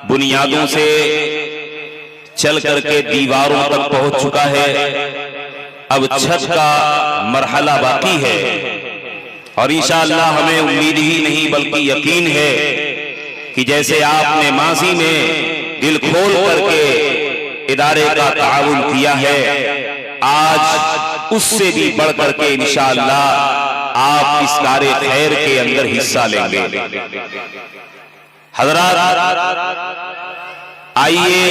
بنیادوں سے چل کر کے دیواروں تک پہنچ چکا ہے، اب چھت کا مرحلہ باقی ہے، اور انشاءاللہ ہمیں امید ہی نہیں بلکہ یقین ہے کہ جیسے آپ نے ماضی میں دل کھول کر کے ادارے کا تعاون کیا ہے، آج اس سے بھی بڑھ کر کے انشاءاللہ آپ اس کار خیر کے اندر حصہ لیں گے۔ حضرات آئیے،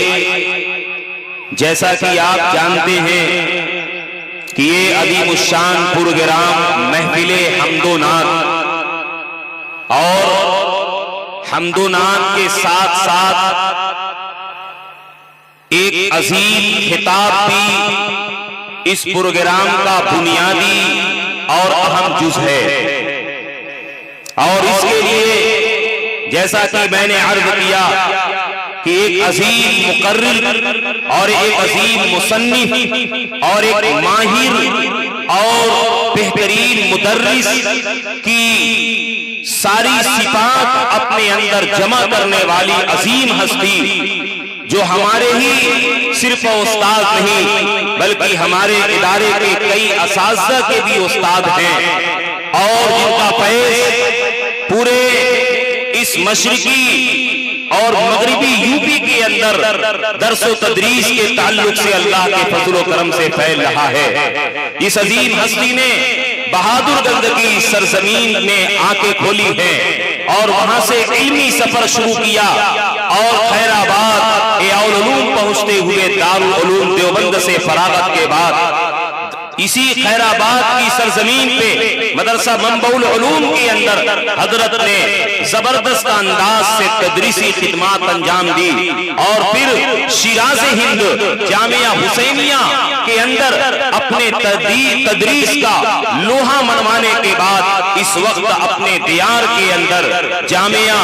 جیسا کہ آپ جانتے ہیں کہ یہ عظیم الشان پروگرام محفل حمد و نعت، اور حمد و نعت کے ساتھ ساتھ ایک عظیم خطاب بھی اس پروگرام کا بنیادی اور اہم جز ہے، اور اس کے لیے جیسا کہ میں نے عرض کیا کہ ایک عظیم مقرر اور ایک عظیم مصنف اور ایک ماہر اور بہترین مدرس کی ساری صفات اپنے اندر جمع کرنے والی عظیم ہستی، جو ہمارے ہی صرف استاد نہیں بلکہ ہمارے ادارے کے کئی اساتذہ کے بھی استاد ہیں، اور جن کا فیض پورے اس مشرقی اور مغربی یو پی کے اندر درس و تدریس کے تعلق سے اللہ کے فضل و کرم سے پھیل رہا ہے۔ اس عظیم ہستی نے بہادر گنج کی سرزمین میں آنکھیں کھولی ہیں اور وہاں سے علمی سفر شروع کیا، اور خیر آباد اولوم پہنچتے ہوئے دارالعلوم دیوبند سے فراغت کے بعد اسی خیر آباد کی سرزمین پہ مدرسہ منبع العلوم کے اندر حضرت نے زبردست انداز سے تدریسی خدمات انجام دی، اور پھر شیراز ہند جامعہ حسینیہ کے اندر اپنے تدریس کا لوہا منوانے کے بعد اس وقت اپنے دیار کے اندر جامعہ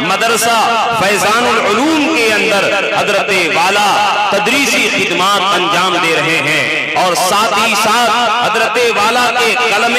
مدرسہ فیضان العلوم کے اندر حضرت والا تدریسی خدمات انجام دے رہے ہیں، اور ساتھ ہی ساتھ حضرت والا کے قلم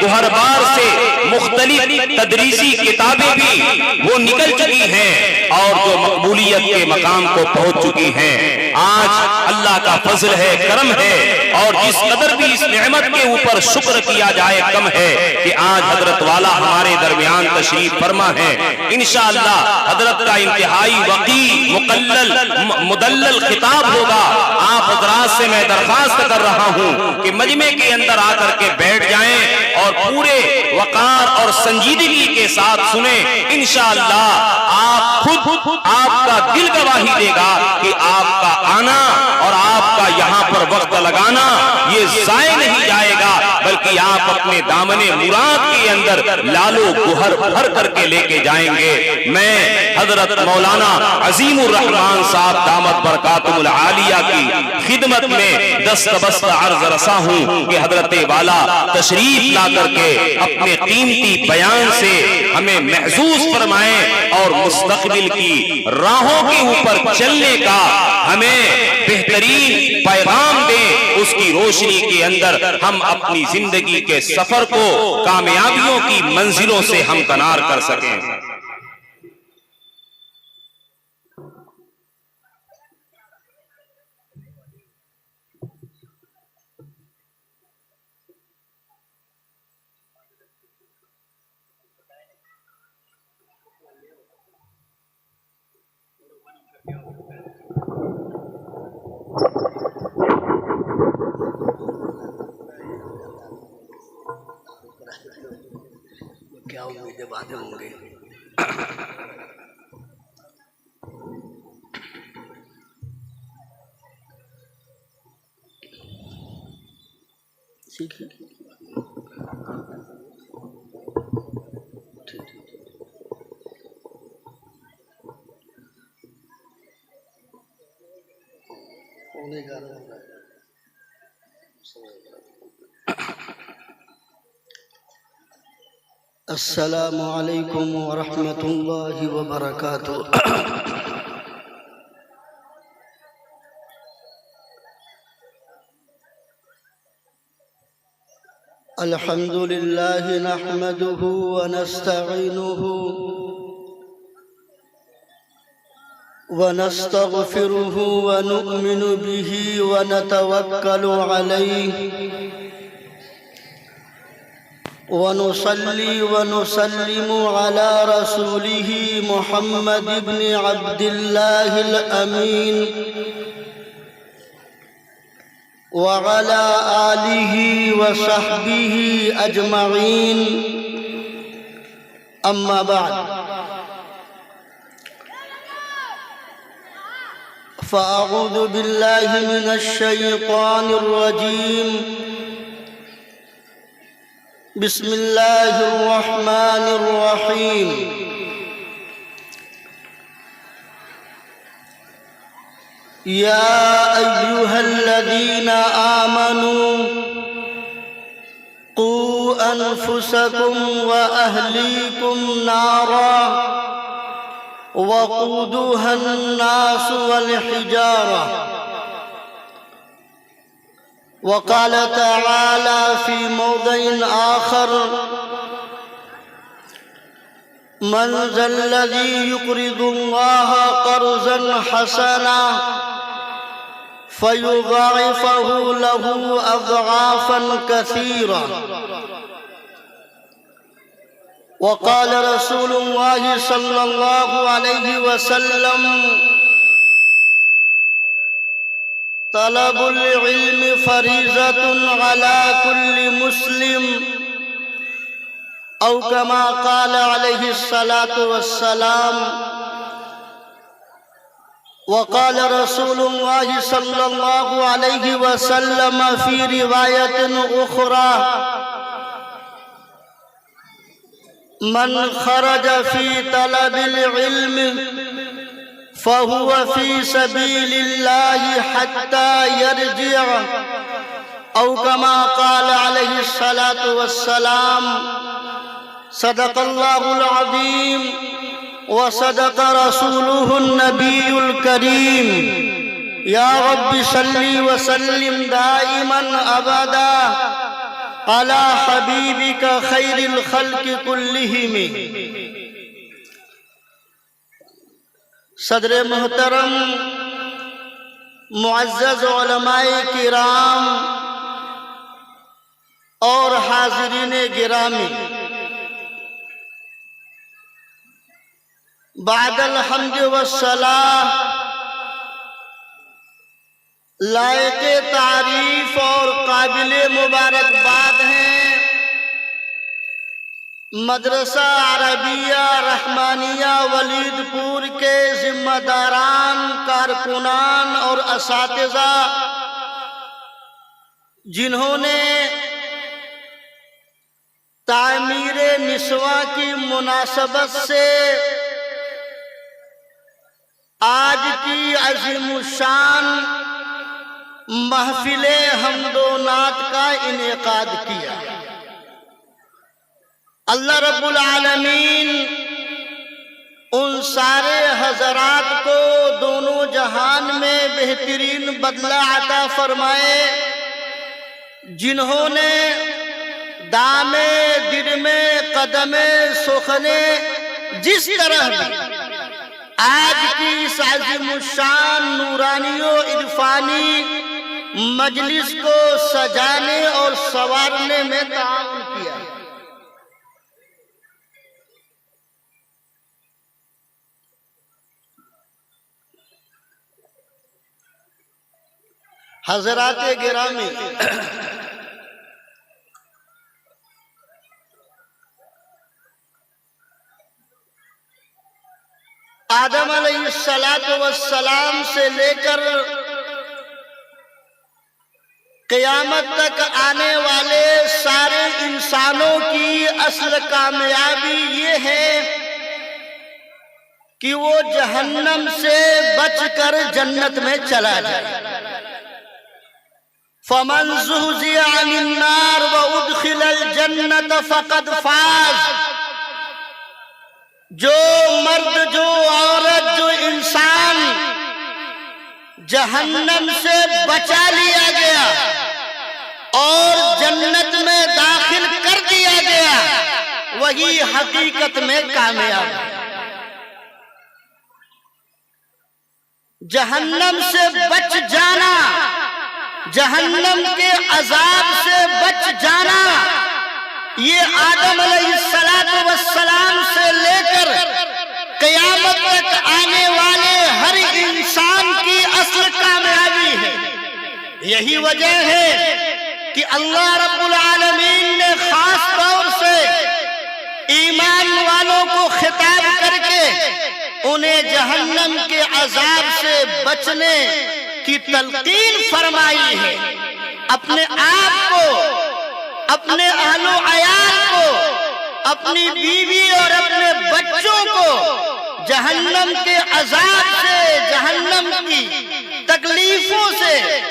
گہربار سے مختلف تدریسی کتابیں بھی وہ نکل چکی ہیں اور جو مقبولیت کے مقام کو پہنچ چکی ہیں۔ آج اللہ کا فضل ہے، کرم ہے، اور جس قدر بھی اس نعمت کے اوپر شکر کیا جائے کم ہے کہ آج حضرت والا ہمارے درمیان تشریف فرما ہے۔ انشاءاللہ حضرت کا انتہائی وقی مدلل خطاب ہوگا۔ آپ حضرات سے میں درخواست کر رہا ہوں کہ مجمع کے اندر آ کر کے بیٹھ جائیں اور پورے وقار اور سنجیدگی کے ساتھ سنیں۔ انشاءاللہ آپ کا دل گواہی دے گا کہ آپ کا آنا اور آپ کا یہاں پر وقت لگانا یہ ضائع نہیں جائے گا، بلکہ آپ اپنے دامن مراد کے اندر لالو گوہر بھر کر کے لے کے جائیں گے۔ میں حضرت مولانا عظیم الرحمن صاحب دامت برکاتہم العالیہ کی خدمت میں دستبست عرض رسا ہوں کہ حضرت والا تشریف لا کر کے اپنے قیمتی بیان سے ہمیں محظوظ فرمائیں اور مستقبل کی راہوں کے اوپر چلنے کا ہمیں بہترین پیغام دیں، اس کی روشنی کے اندر ہم اپنی زندگی کے سفر کو کامیابیوں کی منزلوں سے ہمکنار کر سکیں۔ کیا امیدیں باتیں ہوں گی؟ السلام علیکم ورحمۃ اللہ وبرکاتہ۔ الحمد للہ نحمده ونستعینه ونستغفره ونؤمن به ونتوكل عليه ونصلي ونسلم على رسوله محمد بن عبد الله الأمين وعلى آله وصحبه أجمعين. أما بعد، فأعوذ بالله من الشيطان الرجيم. بسم الله الرحمن الرحيم. يا أيها الذين آمنوا قوا أنفسكم وأهليكم نارا وقودها الناس والحجارة. وقال تعالى في موضع آخر: من ذا الذي يقرض الله قرضا حسنا فيضاعفه له أضعافا كثيرة. وقال رسول الله صلى الله عليه وسلم: طلب العلم فريضة على كل مسلم، أو كما قال عليه الصلاة والسلام. وقال رسول الله صلى الله عليه وسلم في رواية أخرى: من خرج في طلب العلم فهو في سبيل الله حتى يرجع، أو كما قال عليه الصلاة والسلام. صدق الله العظيم وصدق رسوله النبي الكريم. يا رب صل وسلم دائما أبدا على حبيبك خير الخلق كلهم. صدر محترم، معزز علماء کرام اور حاضرین گرامی، بعد الحمد والصلاۃ لائق تعریف اور قابل مبارکباد ہیں مدرسہ عربیہ رحمانیہ ولید پور کے ذمہ داران، کارکنان اور اساتذہ، جنہوں نے تعمیر نسواں کی مناسبت سے آج کی عظیم الشان محفل حمد و نعت کا انعقاد کیا۔ اللہ رب العالمین ان سارے حضرات کو دونوں جہان میں بہترین بدلہ عطا فرمائے، جنہوں نے دامے درمے قدمے سخنے جس طرح بھی آج کی اس عظیم الشان نورانی و عرفانی مجلس کو سجانے اور سنوارنے میں تعاون کیا۔ حضرات گرامی، آدم علیہ السلام سے لے کر قیامت تک آنے والے سارے انسانوں کی اصل کامیابی یہ ہے کہ وہ جہنم سے بچ کر جنت میں چلا جائے۔ فَمَنْ زُحْزِحَ عَنِ النَّارِ وَأُدْخِلَ الْجَنَّةَ فَقَدْ فَازَ۔ جو مرد، جو عورت، جو انسان جہنم سے بچا لیا گیا اور جنت میں داخل کر دیا گیا، وہی حقیقت میں کامیاب ہے۔ جہنم سے بچ جانا، جہنم کے عذاب سے بچ جانا، یہ آدم علیہ السلام سے لے کر قیامت تک آنے والے ہر انسان کی اصل کامیابی ہے۔ یہی وجہ ہے کہ اللہ رب العالمین نے خاص طور سے ایمان والوں کو خطاب کر کے انہیں جہنم کے عذاب سے بچنے کی تلقین فرمائی ہے۔ اپنے آپ کو، اپنے اہل و عیال کو، اپنی بیوی اور اپنے بچوں کو جہنم کے عذاب سے، جہنم کی تکلیفوں سے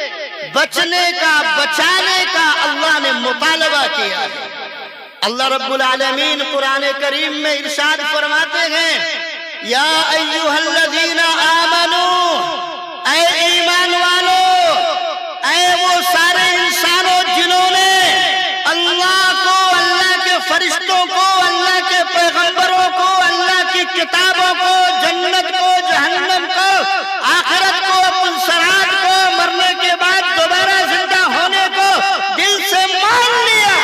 بچنے کا، بچانے کا اللہ نے مطالبہ کیا ہے۔ اللہ رب العالمین قرآن کریم میں ارشاد فرماتے ہیں، یا ایھا الذین آمنوا، اے ایمان والو، اے وہ سارے انسانوں جنہوں نے اللہ کو، اللہ کے فرشتوں کو، اللہ کے پیغمبروں کو، اللہ کی کتابوں کو، جنت کو، جہنم کو، آخرت کو، پلسرات کو، مرنے کے بعد دوبارہ زندہ ہونے کو دل سے مان لیا۔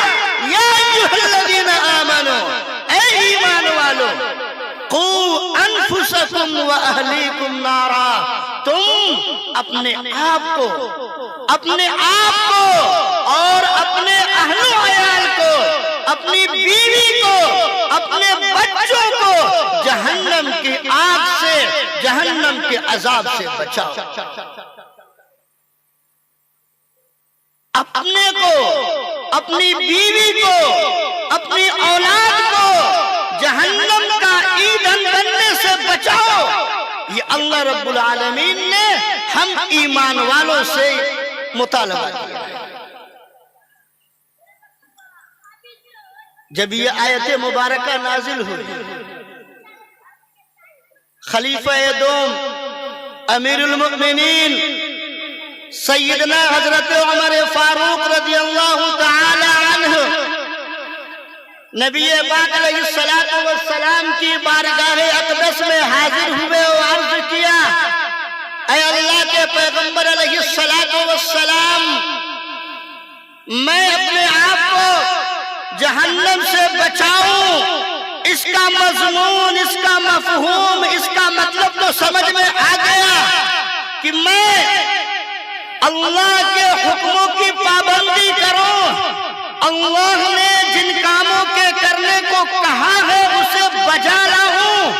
یا ایھا الذین آمنوا، اے ایمان والو، قوا انفسکم واہلیکم نارا، تم اپنے آپ کو اور اپنے اہل و عیال کو، اپنی بیوی کو، اپنے بچوں کو جہنم کی آگ سے، جہنم کے عذاب سے بچاؤ۔ اپنے کو، اپنی بیوی کو، اپنی اولاد کو جہنم کا ایندھن بننے سے بچاؤ۔ یہ اللہ رب العالمین نے ہم ایمان والوں سے مطالبہ کیا۔ جب یہ آیت مبارکہ نازل ہوئی، خلیفہ دوم امیر المؤمنین سیدنا حضرت عمر فاروق رضی اللہ تعالی عنہ نبی پاک علیہ السلام کی بارگاہ اقدس میں حاضر ہوئے اور عرض کیا، اے اللہ کے پیغمبر علیہ السلام، میں اپنے آپ کو جہنم سے بچاؤں، اس کا مضمون، اس کا مفہوم، اس کا مطلب تو سمجھ میں آ گیا کہ میں اللہ کے حکموں کی پابندی کروں، اللہ نے جن کاموں کے کرنے کو کہا ہے اسے بجا لاؤں،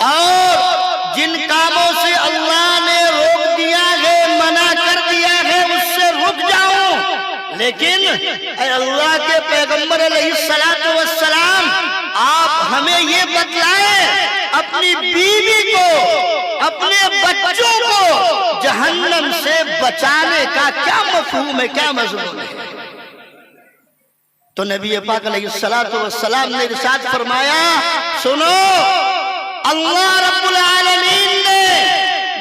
اور جن کاموں سے اللہ نے روک دیا ہے، منع کر دیا ہے، اس سے رک جاؤں۔ لیکن اے اللہ کے پیغمبر علیہ السلام، آپ ہمیں یہ بتلائیں، اپنی بیوی کو، اپنے بچوں کو جہنم سے بچانے کا کیا مفہوم ہے، کیا مضمون ہے؟ تو نبی پاک علیہ السلام نے ارشاد فرمایا، سنو، اللہ رب العالمین نے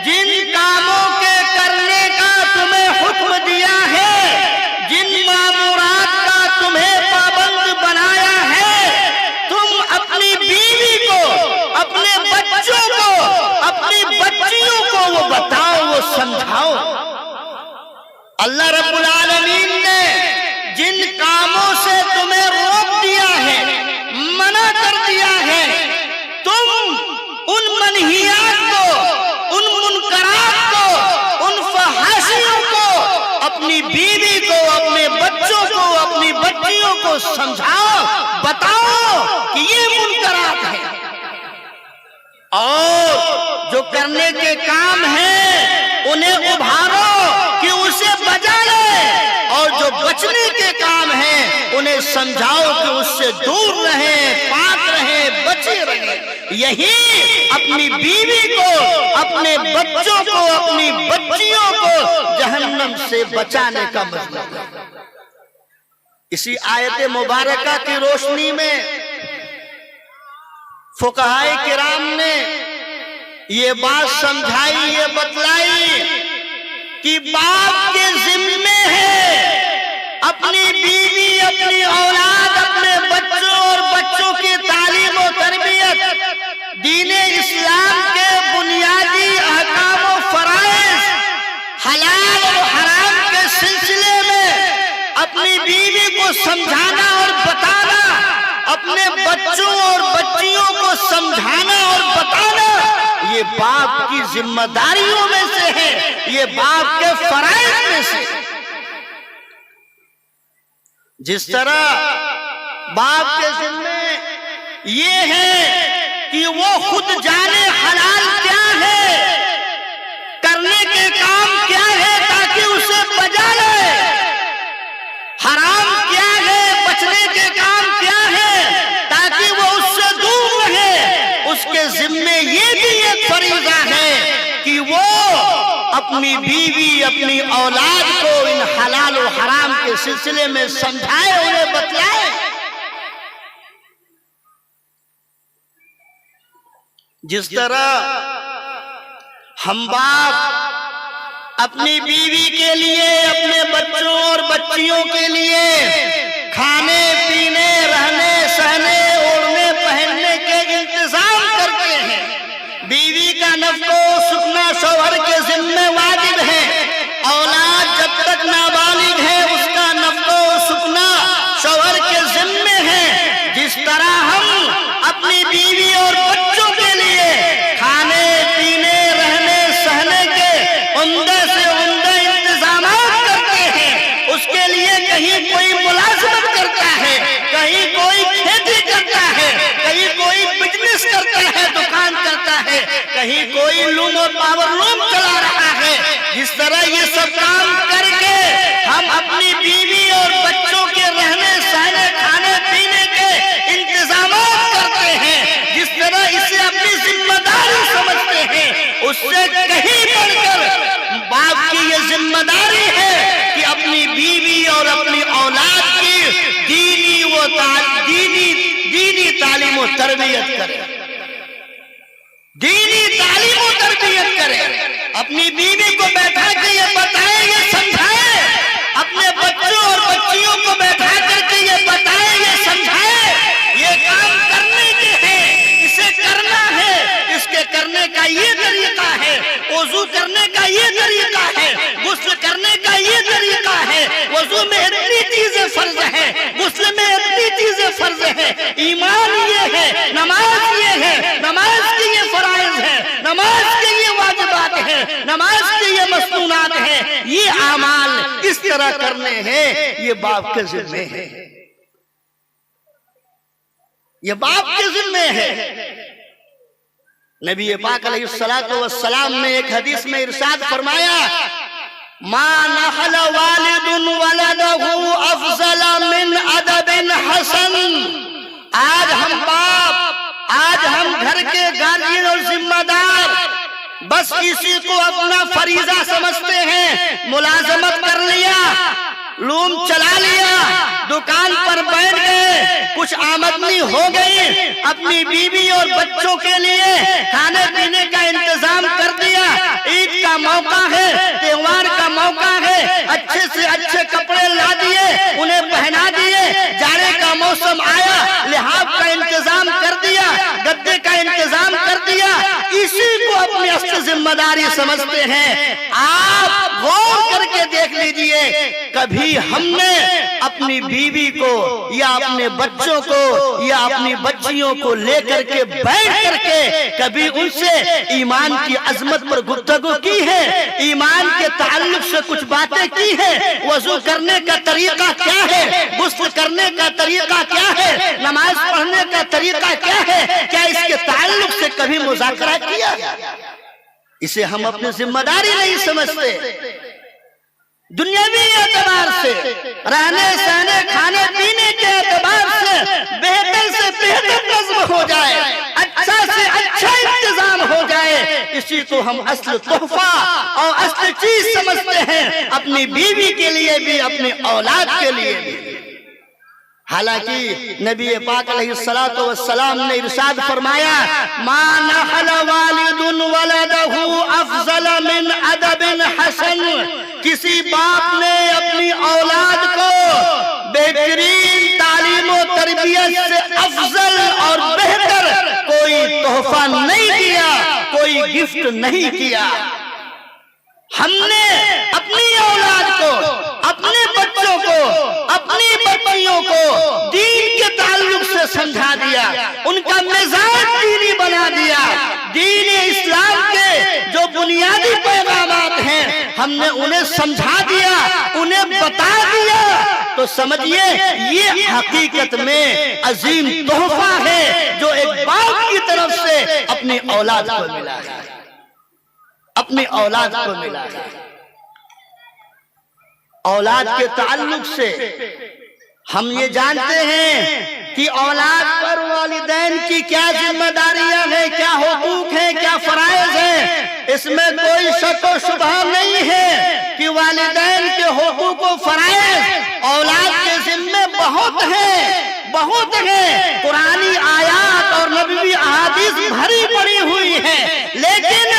جن کاموں کے کرنے کا تمہیں حکم دیا ہے، جن مامورات کا تمہیں پابند بنایا ہے، تم اپنی بیوی کو، اپنے بچوں کو، اپنی بچیوں کو وہ بتاؤ، وہ سمجھاؤ۔ اللہ رب العالمین نے جن کاموں سے تمہیں روک دیا ہے، منع کر دیا ہے، تم ان منہیات کو، ان منکرات کو، ان فحاشیوں کو اپنی بیوی کو، اپنے بچوں کو، اپنی بچیوں کو سمجھاؤ، بتاؤ کہ یہ منکرات ہیں، اور جو کرنے کے کام ہیں انہیں ابھارو کہ اسے بجا لے، اور جو بچنے کے کام ہیں انہیں سمجھاؤ کہ اس سے دور رہیں، پاک رہیں، بچے رہیں۔ یہی اپنی بیوی کو، اپنے بچوں کو، اپنی بچیوں کو جہنم سے بچانے کا مطلب ہے۔ اسی آیت مبارکہ کی روشنی میں فقہائے کرام نے یہ بات سمجھائی، یہ بتلائی کہ باپ کے ذمے ہے اپنی بیوی، اپنی اولاد، اپنے بچوں اور بچوں کی تعلیم و تربیت، دین اسلام کے بنیادی احکام و فرائض بیوی کو سمجھانا اور بتانا، اپنے بچوں اور بچیوں کو سمجھانا اور بتانا، یہ باپ کی ذمہ داریوں میں سے ہے، یہ باپ کے فرائض میں سے۔ جس طرح باپ کے ذمہ یہ ہے کہ وہ خود جانے حلال کیا ہے، کرنے کے کام کیا ہے تاکہ اسے بجا لے، حرام کیا ہے، بچنے کے کام کیا ہے تاکہ وہ اس سے دور رہے۔ اس کے ذمے یہ بھی ایک فریضہ ہے کہ وہ اپنی بیوی، اپنی اولاد کو ان حلال و حرام کے سلسلے میں سمجھائے، انہیں بتلائے۔ جس طرح ہم باپ اپنی بیوی کے لیے، اپنے بچوں اور بچیوں کے لیے کھانے پینے، رہنے سہنے، اوڑھنے پہننے کے انتظام کرتے ہیں، بیوی کا نفقہ و سکنا شوہر کے ذمہ واجب ہے، اولاد جب تک نابالغ ہے اس کا نفقہ و سکنا شوہر کے ذمہ ہے۔ جس طرح ہم اپنی بیوی اور بچوں کے لیے کھانے پینے، رہنے سہنے کے عمدہ سے عمدہ انتظامات کرتے ہیں، اس کے لیے کہیں کوئی ملازمت کرتا ہے، کہیں کوئی کھیتی کرتا ہے، کہیں کوئی بزنس کرتا ہے، دکان کرتا ہے، کہیں کوئی لوم اور پاور لوم چلا رہا ہے، جس طرح یہ سب کام کر کے ہم اپنی بیوی اور بچوں کے رہنے سہنے، کھانے پینے کے انتظامات کرتے ہیں، جس طرح اسے اپنی ذمہ داری سمجھتے ہیں، اس سے کہیں بڑھ کر باپ کی یہ ذمہ داری ہے کہ اپنی بیوی اور اپنی اولاد کی دینی تعلیم و تربیت کرے، دینی تعلیم و تربیت کرے، اپنی بیوی کو بیٹھا کے یہ بتائے، یہ سمجھائے، اپنے بچوں اور بچیوں کو بیٹھا کر کے یہ بتائے، یہ سمجھائے، یہ کام کرنے کے ہیں، اسے کرنا ہے، اس کے کرنے کا یہ طریقہ ہے، وضو کرنے کا یہ طریقہ ہے، غسل کرنے کا یہ طریقہ ہے، وضو میں اتنی چیزیں فرض ہیں، غسل میں اتنی چیزیں فرض ہیں، ایمان یہ ہے، نماز یہ ہے، نماز کے یہ فرائض ہیں، نماز کے یہ واجبات ہیں، نماز کے یہ مسنونات ہیں، یہ اعمال اس طرح کرنے ہیں، یہ باپ کے ذمہ ہے، یہ باپ کے ذمہ ہے۔ نبی پاک علیہ السلام نے ایک حدیث میں ارشاد فرمایا، ما نحل والد ولدہ افضل من ادب حسن۔ آج ہم باپ، آج ہم گھر کے گارجین اور ذمہ دار بس اسی کو اپنا فریضہ سمجھتے ہیں، ملازمت کر لیا، لوم چلا لیا، دکان پر بیٹھ گئے، کچھ آمدنی ہو گئی، اپنی بیوی اور بچوں کے لیے کھانے پینے کا انتظام کر دیا، عید کا موقع ہے، تہوار کا موقع ہے، اچھے سے اچھے کپڑے لا دیے، انہیں پہنا دیے، جاڑے کا موسم آیا، لحاف کا انتظام کر دیا، گدے کا انتظام کر دیا، اسی کو اپنی اصل ذمہ داری سمجھتے ہیں۔ آپ غور کر کے دیکھ لیجئے، کبھی ہم نے اپنی بیوی کو یا اپنے بچوں کو یا اپنی بچیوں کو لے کر کے بیٹھ کر کے کبھی ان سے ایمان کی عظمت پر گفتگو کی ہے، ایمان کے تعلق سے کچھ باتیں کی ہے، وضو کرنے کا طریقہ کیا ہے، غسل کرنے کا طریقہ کیا ہے، نماز پڑھنے کا طریقہ کیا ہے، کیا اس کے تعلق سے کبھی مذاکرہ کیا؟ اسے ہم اپنی ذمہ داری نہیں سمجھتے۔ دنیاوی اعتبار سے، رہنے سہنے کھانے پینے کے اعتبار سے بہتر سے بہتر نظم ہو جائے، اچھا سے اچھا انتظام ہو جائے، اسی کو ہم اصل تحفہ اور اصل چیز سمجھتے ہیں، اپنی بیوی کے لیے بھی، اپنی اولاد کے لیے بھی۔ حالانکہ نبی پاک علیہ السلام نے ارشاد فرمایا، ما نحل والد ولدہ افضل من ادب حسن۔ کسی باپ نے اپنی اولاد کو بہترین تعلیم و تربیت سے افضل اور بہتر کوئی تحفہ نہیں دیا، کوئی گفٹ نہیں کیا۔ ہم نے اپنی اولاد کو، اپنے بچوں کو، اپنی بچیوں کو دین کے تعلق سے سمجھا دیا، ان کا مزاج دینی بنا دیا۔ دین اسلام کے جو بنیادی پیغامات ہیں ہم نے انہیں سمجھا دیا، انہیں بتا دیا، تو سمجھیے یہ حقیقت میں عظیم تحفہ ہے جو ایک باپ کی طرف سے اپنی اولاد کو ملا ہے، اپنی اولاد کو ملا ہے۔ اولاد کے تعلق سے ہم یہ جانتے ہیں کہ اولاد پر والدین کی کیا ذمہ داریاں ہیں، کیا حقوق ہیں، کیا فرائض ہیں۔ اس میں کوئی شک و شبہ نہیں ہے کہ والدین کے حقوق و فرائض اولاد کے ذمہ بہت ہیں، بہت ہیں۔ قرآنی آیات اور نبوی احادیث بھری پڑی ہوئی ہیں، لیکن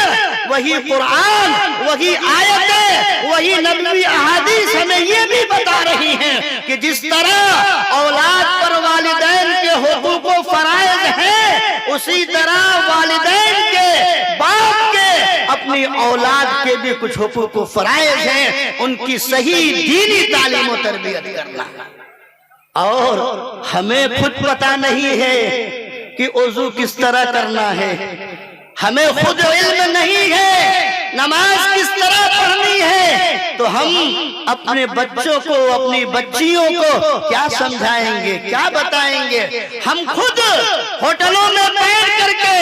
وہی قرآن، وہی آیتیں، وہی نبوی احادیث ہمیں یہ بھی بتا رہی ہیں کہ جس طرح اولاد پر والدین کے حقوق و فرائض ہیں، اسی طرح والدین کے، باپ کے، اپنی اولاد کے بھی کچھ حقوق و فرائض ہیں، ان کی صحیح دینی تعلیم و تربیت کرنا۔ اور ہمیں خود پتہ نہیں ہے کہ وضو کس طرح کرنا ہے، ہمیں خود علم نہیں ہے نماز کس طرح پڑھنی ہے، تو ہم اپنے بچوں کو، اپنی بچیوں کو کیا سمجھائیں گے، کیا بتائیں گے؟ ہم خود ہوٹلوں میں بیٹھ کر کے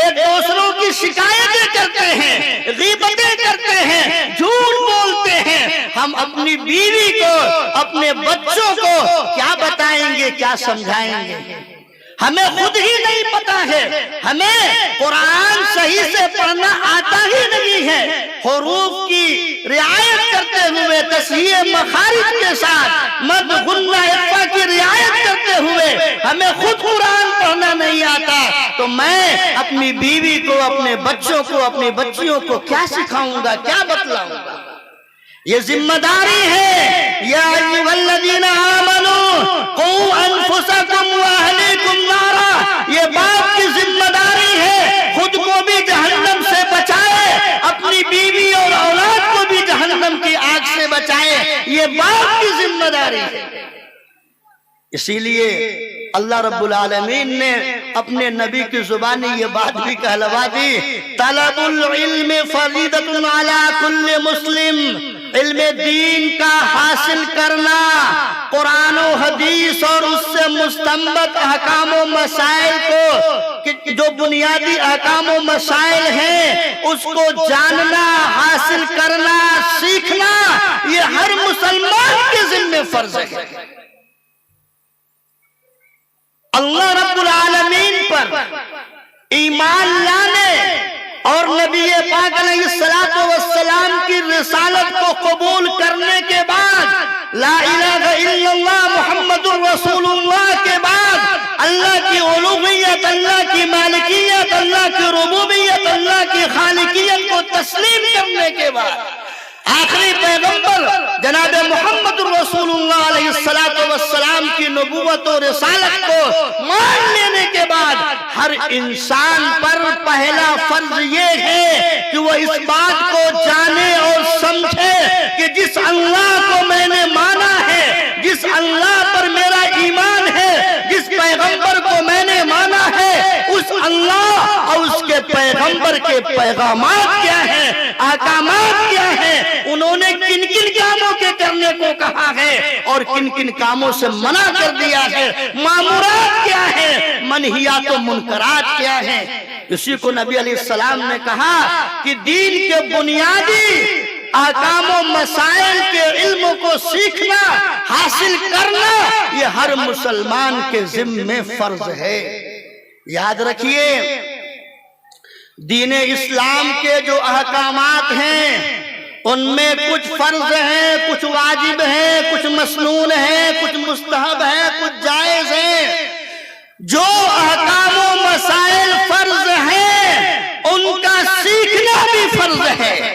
ایک دوسروں کی شکایتیں کرتے ہیں، غیبتیں کرتے ہیں، جھوٹ بولتے ہیں۔ ہم اپنی بیوی کو، اپنے بچوں کو کیا بتائیں گے، کیا سمجھائیں گے؟ ہمیں خود ہی نہیں پتا ہے، ہمیں قرآن صحیح سے پڑھنا آتا ہی نہیں ہے۔ حروف کی رعایت کرتے ہوئے، تصحیح مخارج کے ساتھ مد غنہ اخفا کی رعایت کرتے ہوئے ہمیں خود قرآن پڑھنا نہیں آتا، تو میں اپنی بیوی کو، اپنے بچوں کو، اپنی بچیوں کو کیا سکھاؤں گا، کیا بتلاؤں گا؟ یہ ذمہ داری ہے۔ یا ایھا الذین آمنوا قوا انفسکم واہلیکم نارا، یہ باپ کی ذمہ داری ہے، خود کو بھی جہنم سے بچائے، اپنی بیوی اور اولاد کو بھی جہنم کی آگ سے بچائے، یہ باپ کی ذمہ داری ہے۔ اسی لیے اللہ رب العالمین نے اپنے نبی کی زبانی یہ بات بھی کہلوا دی، طلب العلم فریضۃ علی کل مسلم، علم دین کا حاصل کرنا، قرآن و حدیث اور اس سے مستنبط احکام و مسائل کو، جو بنیادی احکام و مسائل ہیں اس کو جاننا، حاصل کرنا، سیکھنا، یہ ہر مسلمان کے ذمہ فرض ہے۔ اللہ رب العالمین پر ایمان لانے اور نبی پاک علیہ السلام کی رسالت کو قبول کرنے کے بعد، لا الہ الا اللہ محمد الرسول اللہ کے بعد، اللہ کی الوہیت، اللہ کی مالکیت، اللہ کی ربوبیت، اللہ کی خالقیت کو تسلیم کرنے کے بعد، آخری پیغمبر جناب محمد الرسول اللہ علیہ السلام کی نبوت و رسالت کو مان لینے کے بعد، ہر انسان پر پہلا فرض یہ ہے کہ وہ اس بات کو جانے اور سمجھے کہ جس اللہ کو میں نے مانا ہے، جس اللہ پر میرا ایمان ہے، جس پیغمبر کو میں نے مانا ہے، اس اللہ اور اس کے پیغمبر کے پیغامات کیا ہیں، احکامات کیا ہیں، انہوں نے کن کن کاموں کے کرنے کو کہا ہے اور کن کن کاموں سے منع کر دیا ہے، مامورات کیا ہے، منہیات و منکرات کیا ہیں۔ اسی کو نبی علیہ السلام نے کہا کہ دین کے بنیادی احکام و مسائل کے علم کو سیکھنا، حاصل کرنا، یہ ہر مسلمان کے ذمہ فرض ہے۔ یاد رکھیے، دین اسلام کے جو احکامات ہیں ان میں کچھ فرض ہیں، کچھ واجب ہیں، کچھ مسنون ہیں، کچھ مستحب ہیں، کچھ جائز ہیں۔ جو احکام و مسائل فرض ہیں ان کا سیکھنا بھی فرض ہے،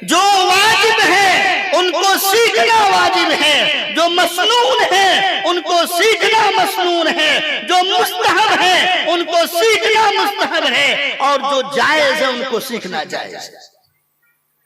جو واجب ہیں ان کو سیکھنا واجب ہے، جو مسنون ہیں ان کو سیکھنا مسنون ہے، جو مستحب ہیں ان کو سیکھنا مستحب ہے، اور جو جائز ہے ان کو سیکھنا جائز ہے۔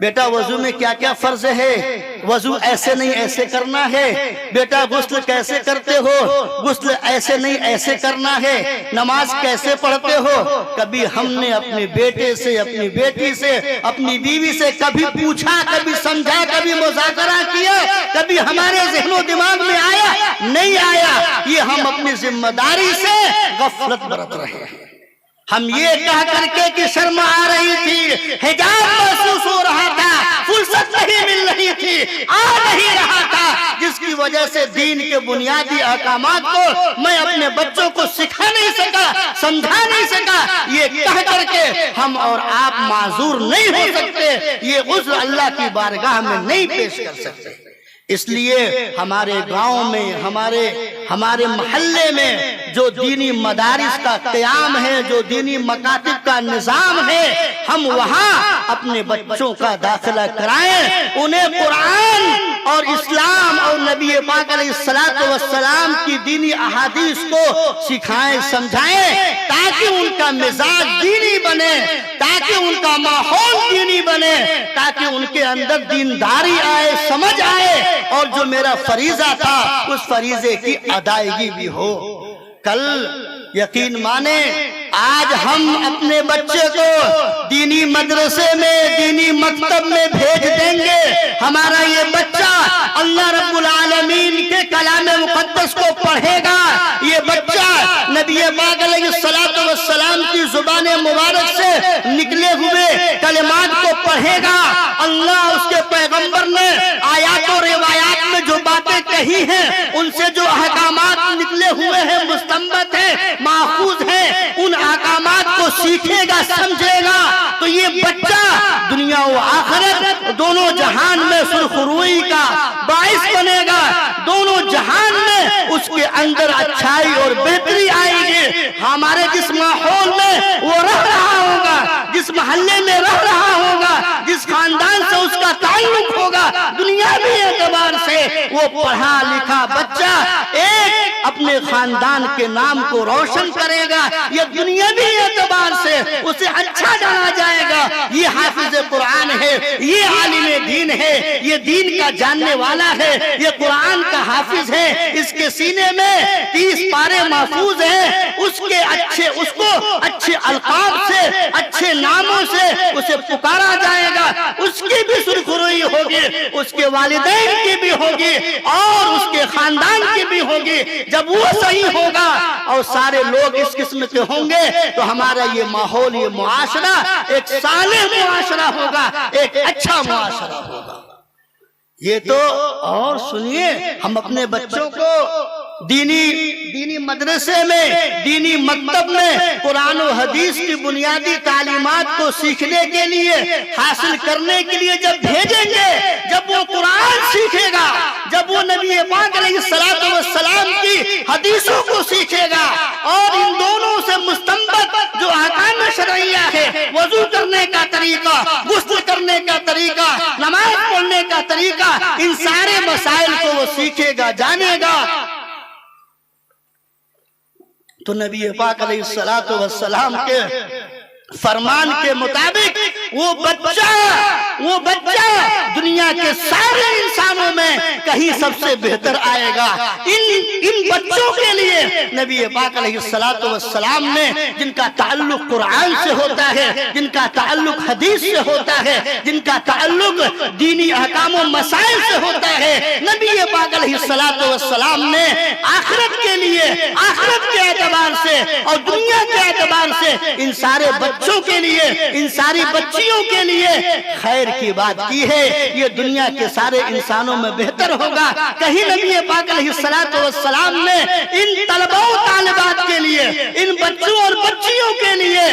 بیٹا وضو میں کیا کیا فرض ہے، وضو ایسے نہیں ایسے کرنا ہے، بیٹا غسل کیسے کرتے ہو، غسل ایسے نہیں ایسے کرنا ہے، نماز کیسے پڑھتے ہو۔ کبھی ہم نے اپنے بیٹے سے، اپنی بیٹی سے، اپنی بیوی سے کبھی پوچھا، کبھی سمجھا، کبھی مذاکرہ کیا، کبھی ہمارے ذہن و دماغ میں آیا نہیں آیا؟ یہ ہم اپنی ذمہ داری سے غفلت برت رہے ہیں۔ ہم یہ کہہ کر کے کہ شرم آ رہی تھی، حجاب محسوس ہو رہا تھا، فرصت نہیں مل رہی تھی، آ نہیں رہا تھا، جس کی وجہ سے دین کے بنیادی احکامات کو میں اپنے بچوں کو سکھا نہیں سکا، سمجھا نہیں سکا، یہ کہہ کر کے ہم اور آپ معذور نہیں ہو سکتے، یہ عذر اللہ کی بارگاہ میں نہیں پیش کر سکتے۔ اس لیے ہمارے گاؤں میں، ہمارے محلے میں جو دینی مدارس کا قیام ہے، جو دینی مکاتب کا نظام ہے، ہم وہاں اپنے بچوں کا داخلہ کرائیں، انہیں قرآن اور اسلام اور نبی پاک علیہ السلام کی دینی احادیث کو سکھائیں، سمجھائیں، تاکہ ان کا مزاج دینی بنے، تاکہ ان کا ماحول دینی بنے، تاکہ ان کے اندر دینداری آئے، سمجھ آئے، اور جو میرا فریضہ تھا اس فریضے کی ادائیگی بھی ہو۔ کل یقین مانے آج ہم اپنے بچے کو دینی مدرسے میں، دینی مکتب میں بھیج دیں گے، ہمارا یہ بچہ اللہ رب العالمین کے کلام مقدس کو پڑھے گا، یہ بچہ نبی پاک علیہ السلام کی زبان مبارک سے نکلے ہوئے کلمات کو پڑھے گا، اللہ اس کے پیغمبر نے آیات و روایات میں جو باتیں کہی ہیں، ان سے جو احکامات نکلے ہوئے ہیں، مستنبط ہیں، ماخوذ ہیں، ان احکامات کو سیکھے گا، سمجھے گا، تو یہ بچہ دنیا و آخرت دونوں جہان میں سرخروئی کا باعث بنے گا، دونوں جہان میں اس کے اندر اچھائی اور بہتری آئے گی۔ ہمارے جس ماحول میں وہ رہ رہا ہوگا، جس محلے میں رہ رہا ہوگا، جس خاندان سے اس کا تعلق ہوگا، دنیاوی اعتبار سے وہ پڑھا لکھا بچہ ایک اپنے خاندان کے نام کو روشن کرے گا، یہ دنیاوی اعتبار سے اسے اچھا جانا جائے گا، یہ حافظ قرآن ہے، یہ عالم دین ہے، یہ دین کا جاننے والا ہے، یہ قرآن کا حافظ ہے، اس کے سینے میں 30 پارے محفوظ ہیں، اس کو اچھے القاب سے، اچھے ناموں سے اسے پکارا جائے گا، اس کی بھی سرخروئی ہوگی، اس کے والدین کی بھی ہوگی، اور اس کے خاندان کی بھی ہوگی۔ جب وہ صحیح ہوگا اور سارے لوگ اس قسم کے ہوں گے تو ہمارا یہ ماحول، یہ معاشرہ ایک صالح معاشرہ ہوگا، ایک اچھا معاشرہ ہوگا۔ یہ تو اور سنیے، ہم اپنے بچوں کو دینی مدرسے میں، دینی مکتب میں قرآن و حدیث کی بنیادی تعلیمات کو سیکھنے کے لیے، حاصل کرنے کے لیے جب بھیجیں گے، جب وہ قرآن سیکھے گا، جب وہ نبی پاک علیہ السلام کی حدیثوں کو سیکھے گا، اور ان دونوں سے مستنبط جو احکام شرعیہ ہے، وضو کرنے کا طریقہ، غسل کرنے کا طریقہ، نماز پڑھنے کا طریقہ، ان سارے مسائل کو وہ سیکھے گا، جانے گا، تو نبی پاک علیہ السلام کے فرمان کے مطابق وہ بچہ دنیا کے سارے انسانوں میں کہیں سب سے بہتر آئے گا۔ ان بچوں کے لیے نبی پاک علیہ السلام نے، جن کا تعلق قرآن سے ہوتا ہے، جن کا تعلق حدیث سے ہوتا ہے، جن کا تعلق دینی احکام و مسائل سے ہوتا ہے، نبی پاک علیہ السلام نے آخرت کے لیے، آخرت کے اعتبار سے اور دنیا کے اعتبار سے ان سارے بچوں کے لیے، ان ساری بچیوں کے لیے خیر کی بات کی ہے۔ یہ دنیا کے سارے انسانوں میں بہتر ہوگا۔ کہیں نبی پاک علیہ السلام نے ان طلبہ و طالبات کے لیے، ان بچوں اور بچیوں کے لیے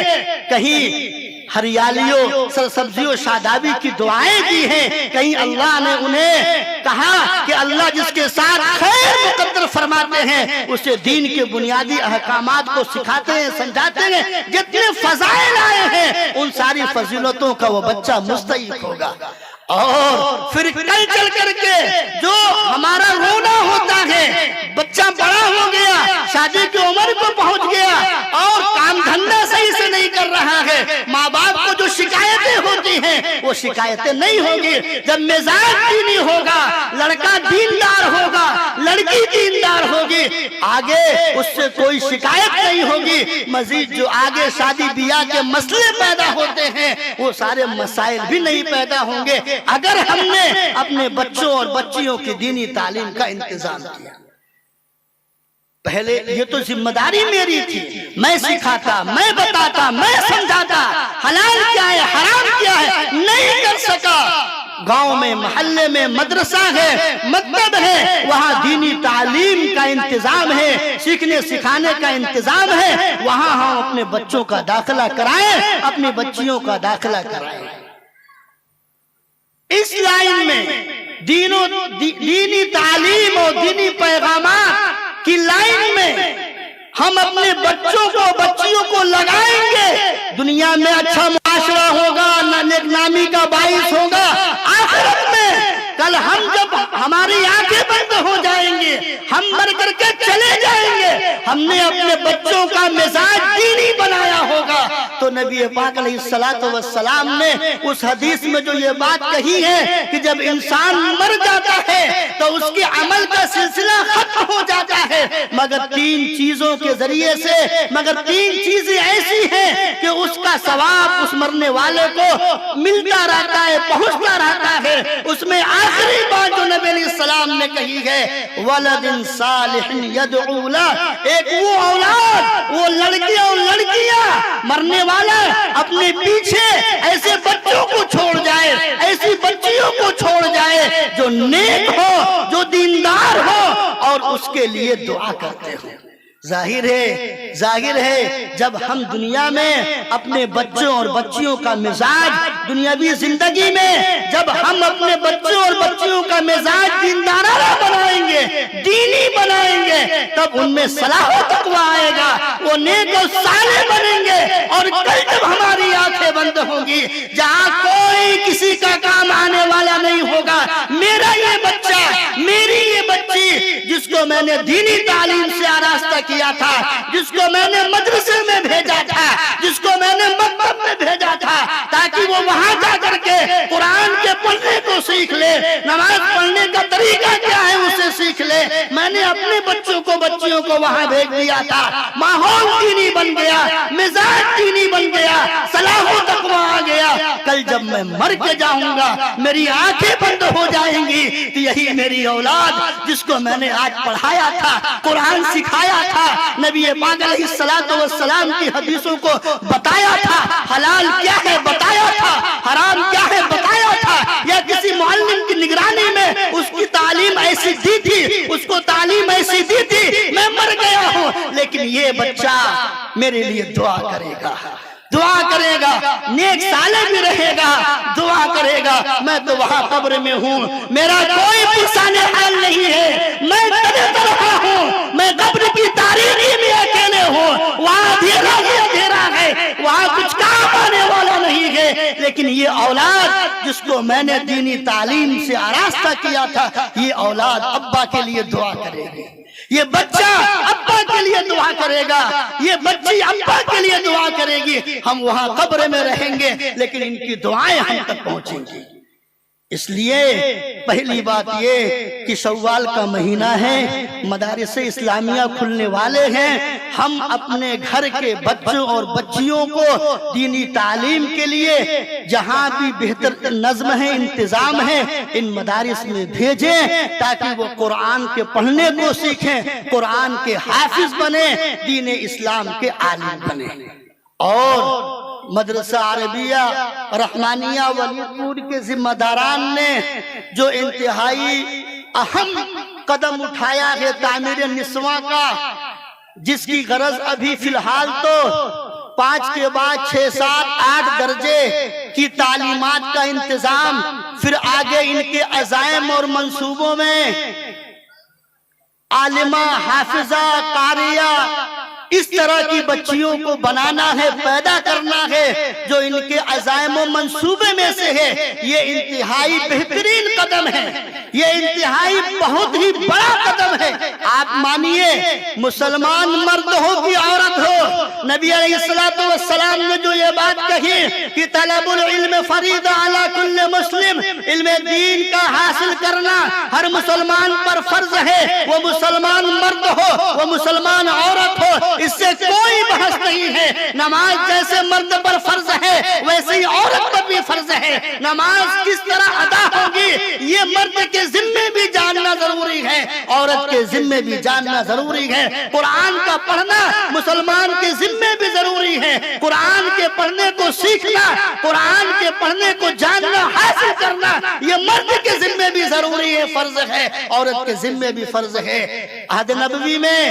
کہیں ہریالیوں، سرسبزیوں، شادابی کی دعائیں کی ہیں، کہیں اللہ نے انہیں کہا کہ اللہ جس کے ساتھ خیر مقدر فرماتے ہیں اسے دین کے بنیادی احکامات کو سکھاتے ہیں، سمجھاتے ہیں، جتنے فضائل آئے ہیں ان ساری فضیلتوں کا وہ بچہ مستحق ہوگا۔ اور پھر کل چل کر کے جو ہمارا رونا ہوتا ہے، بچہ بڑا ہو گیا، شادی کی عمر کو پہنچ گیا اور کام دھندا صحیح سے نہیں کر رہا ہے، ماں باپ کو جو شکایتیں ہوتی ہیں وہ وہ شکایتیں نہیں ہوگی۔ جب مزاج دینی ہوگا، لڑکا دیندار ہوگا، لڑکی دیندار ہوگی، آگے اس سے کوئی شکایت نہیں ہوگی۔ مزید جو آگے شادی بیاہ کے مسئلے پیدا ہوتے ہیں وہ سارے مسائل بھی نہیں پیدا ہوں گے اگر ہم نے اپنے بچوں اور بچیوں کی دینی تعلیم کا انتظام کیا۔ پہلے یہ تو ذمہ داری میری تھی، میں سکھاتا، میں بتاتا، میں سمجھاتا حلال کیا ہے حرام کیا ہے، نہیں کر سکا۔ گاؤں میں محلے میں مدرسہ ہے، مکتب ہے، وہاں دینی تعلیم کا انتظام ہے، سیکھنے سکھانے کا انتظام ہے، وہاں ہم اپنے بچوں کا داخلہ کرائیں، اپنی بچیوں کا داخلہ کرائیں۔ اس لائن میں دینی تعلیم اور دینی پیغامات کی لائن میں ہم اپنے بچوں کو بچیوں کو لگائیں گے، دنیا میں اچھا معاشرہ ہوگا، نیک نامی کا باعث ہوگا۔ آخرت میں کل ہم جب ہماری آنکھیں بند ہو جائیں گے، ہم مر کر کے چلے جائیں گے، ہم نے اپنے بچوں کا مزاج دینی بنایا ہوگا۔ تو نبی پاک علیہ السلام نے اس حدیث میں جو یہ بات کہی ہے کہ جب انسان مر جاتا ہے تو اس کے عمل کا سلسلہ ختم ہو جاتا ہے مگر تین چیزوں کے ذریعے سے، مگر تین چیزیں ایسی ہیں کہ اس کا ثواب اس مرنے والے کو ملتا رہتا ہے، پہنچتا رہتا ہے۔ اس میں آخری بات جو نبی علیہ السلام نے کہی ہے وَلَدٍ صَالِحٍ يَدْعُو لَهُ، ایک وہ اولاد، وہ لڑکی اور لڑکیاں مرنے والا اپنے پیچھے ایسے بچوں کو چھوڑ جائے، ایسی بچیوں کو چھوڑ جائے جو نیک ہو، جو دیندار ہو اور اس کے لیے دعا کرتے ہو۔ ظاہر ہے جب ہم دنیا میں اپنے بچوں اور بچیوں کا مزاج دنیاوی زندگی میں جب ہم اپنے بچوں اور بچیوں کا مزاج دیندارانہ بنائیں گے، دینی بنائیں گے، تب ان میں صلاح و تقویٰ آئے گا، وہ نیک و صالح بنیں گے۔ اور کل جب ہماری آنکھیں بند ہوں گی، جہاں کوئی کسی کا کام آنے والا نہیں ہوگا، میرا یہ بچہ، میری یہ بچی جس کو میں نے دینی تعلیم سے آراستہ کیا تھا، جس کو میں نے مدرسے میں بھیجا تھا، جس کو میں نے مکتب میں بھیجا تھا تاکہ وہ وہاں جا کر کے قرآن کے پڑھنے کو سیکھ لے، نماز پڑھنے کا طریقہ کیا ہے اسے سیکھ لے، میں نے اپنے بچوں کو بچیوں کو وہاں بھیج دیا تھا۔ ماحول دینی بن گیا، مزاج دینی بن گیا، صلاح و تقویٰ آ گیا۔ کل جب میں مر کے جاؤں گا، میری آنکھیں بند ہو جائیں گی تو یہی میری اولاد جس کو میں نے آج پڑھایا تھا، قرآن سکھایا تھا، نبی پاک علیہ السلام کی حدیثوں کو بتایا تھا، حلال کیا ہے بتایا تھا، حرام کیا ہے بتایا تھا، یا کسی معلم کی نگرانی میں اس کی تعلیم ایسی دی تھی، اس کو تعلیم ایسی دی تھی، میں مر گیا ہوں لیکن یہ بچہ میرے لیے دعا کرے گا، دعا کرے گا، نیک صالح بھی رہے گا، دعا کرے گا۔ میں تو وہاں قبر میں ہوں، میرا کوئی پرسان حال نہیں ہے، میں تنہا ہوں، میں قبر کی تاریکی میں اکیلے ہوں، وہاں اندھیرا ہی اندھیرا ہے، وہاں کچھ کام آنے والا نہیں ہے۔ لیکن یہ اولاد جس کو میں نے دینی تعلیم سے آراستہ کیا تھا، یہ اولاد ابا کے لیے دعا کرے گی، یہ بچہ ابا کے لیے دعا کرے گا، یہ بچی ابا کے لیے دعا کرے گی۔ ہم وہاں قبر میں رہیں گے لیکن ان کی دعائیں ہم تک پہنچیں گی۔ اس لیے پہلی بات یہ کہ شوال کا مہینہ ہے، مدارس اسلامیہ کھلنے والے ہیں، ہم اپنے گھر کے بچوں اور بچیوں کو دینی تعلیم کے لیے جہاں بھی بہتر نظم ہے، انتظام ہے، ان مدارس میں بھیجیں تاکہ وہ قرآن کے پڑھنے کو سیکھیں، قرآن کے حافظ بنیں، دین اسلام کے عالم بنیں۔ اور مدرسہ عربیہ رحمانیہ ولی پور کے ذمہ داران نے جو انتہائی اہم قدم اٹھایا ہے تعمیر نسواں کا، جس کی غرض ابھی فی الحال تو 5 کے بعد 6, 7, 8 درجے کی تعلیمات کا انتظام، پھر آگے ان کے عزائم اور منصوبوں میں عالمہ، حافظہ، قاریہ اس طرح کی بچیوں کو بنانا ہے، پیدا کرنا ہے جو ان کے عزائم و منصوبے میں سے ہے۔ یہ انتہائی بہترین قدم ہے، یہ انتہائی بہت ہی بڑا قدم ہے۔ آپ مانیے مسلمان مرد ہو کہ عورت ہو، نبی علیہ السلام نے جو یہ بات کہی کہ طلب العلم فریضہ علی کل مسلم، علم دین کا حاصل کرنا ہر مسلمان پر فرض ہے، وہ مسلمان مرد ہو وہ مسلمان عورت ہو، اس سے کوئی بحث نہیں ہے۔ نماز جیسے مرد پر فرض ہے ویسے ہی عورت پر بھی فرض ہے۔ نماز کس طرح ادا ہوگی یہ مرد کے ذمے بھی جاننا ضروری ہے، عورت کے ذمے بھی جاننا ضروری ہے۔ قرآن کا پڑھنا مسلمان کے ذمے بھی ضروری ہے۔ قرآن کے پڑھنے کو سیکھنا، قرآن کے پڑھنے کو جاننا، حاصل کرنا یہ مرد کے ذمے بھی ضروری ہے، فرض ہے، عورت کے ذمے بھی فرض ہے۔ عہد نبوی میں،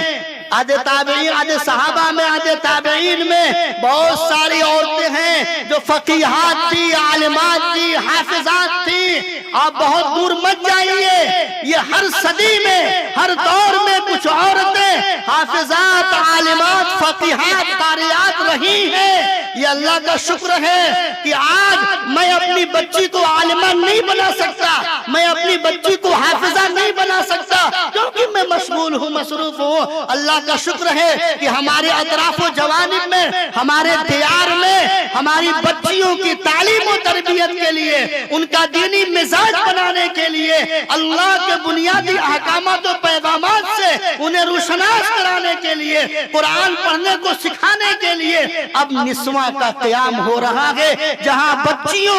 عہد تابعین، عہد صحابہ میں، عہد تابعین میں بہت ساری عورتیں ہیں جو فقیہات تھی، عالمات تھی، حافظات تھی۔ آپ بہت دور مت جائیے، یہ ہر صدی میں، ہر دور میں کچھ عورتیں حافظات، عالمات، فقیہات، قاریات رہی ہیں۔ یہ اللہ کا شکر ہے کہ آج میں اپنی بچی کو عالمہ نہیں بنا سکتا، میں اپنی بچی کو حافظہ نہیں بنا سکتا کیونکہ میں مشغول ہوں، مصروف ہوں۔ اللہ کا شکر ہے کہ ہمارے اطراف و جوانب میں، ہمارے دیار میں ہماری بچیوں کی تعلیم و تربیت کے لیے، ان کا دینی مزاج بنانے کے لیے، اللہ کے بنیادی احکامات و پیغامات سے انہیں روشناس کرانے کے لیے، قرآن پڑھنے کو سکھانے کے لیے اب نسواں کا قیام ہو رہا ہے، جہاں بچیوں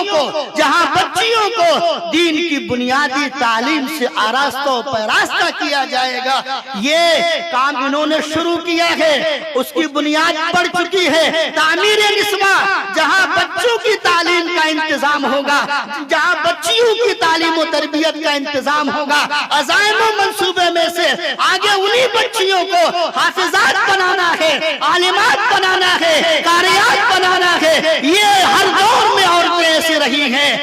کو دین کی بنیادی تعلیم سے آراستہ و پیراستہ کیا جائے گا۔ یہ کام انہوں نے شروع کیا ہے، اس کی بنیاد پڑ چکی ہے۔ تعمیر نسواں، جہاں بچوں کی تعلیم کا انتظام ہوگا، جہاں بچیوں کی تعلیم و تربیت کا انتظام ہوگا، عزائم و منصوبے میں سے آگے انہی بچیوں کو حافظات بنانا ہے، عالمات بنانا ہے، قاریات بنانا ہے۔ یہ ہر دور میں عورتیں ایسی رہی ہیں۔